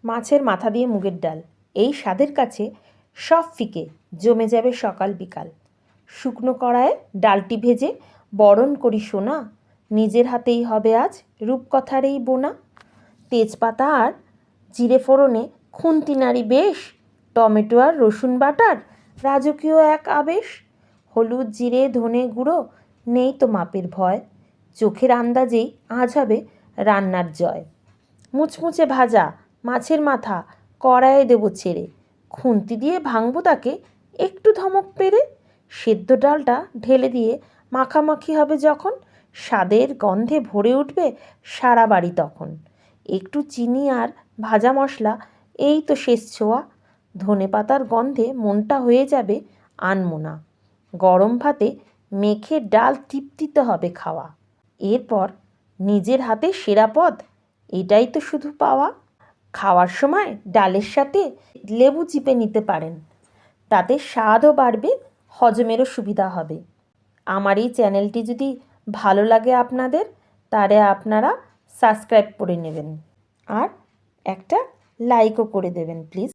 মাছের মাথা দিয়ে মুগের ডাল, এই স্বাদের কাছে সব ফিকে, জমে যাবে সকাল বিকাল। শুকনো কড়ায় ডালটি ভেজে বরণ করি সোনা, নিজের হাতেই হবে আজ রূপকথার এই বোনা। তেজপাতা আর জিরে ফোড়নে খুন্তি নাড়ি বেশ, টমেটো আর রসুন বাটার রাজকীয় এক আবেশ। হলুদ জিরে ধনে গুঁড়ো নেই তো মাপের ভয়, চোখের আন্দাজেই আজ হবে রান্নার জয়। মুচমুচে ভাজা মাছের মাথা কড়াইয়ে দেবো ছেড়ে, খুন্তি দিয়ে ভাঙবো তাকে একটু ধমক পেরে। সেদ্ধ ডালটা ঢেলে দিয়ে মাখামাখি হবে যখন, স্বাদের গন্ধে ভরে উঠবে সারা বাড়ি তখন। একটু চিনি আর ভাজা মশলা এই তো শেষ ছোঁয়া, ধনেপাতার গন্ধে মনটা হয়ে যাবে আনমোনা। গরম ভাতে মেখে ডাল তৃপ্তিতে হবে খাওয়া। এরপর নিজের হাতে সেরা পদ, এটাই তো শুধু পাওয়া। খাওয়ার সময় ডালের সাথে লেবু চিপে নিতে পারেন, তাতে স্বাদও বাড়বে, হজমেরও সুবিধা হবে। আমার এই চ্যানেলটি যদি ভালো লাগে আপনাদের, তাহলে আপনারা সাবস্ক্রাইব করে নেবেন আর একটা লাইকও করে দেবেন প্লিজ।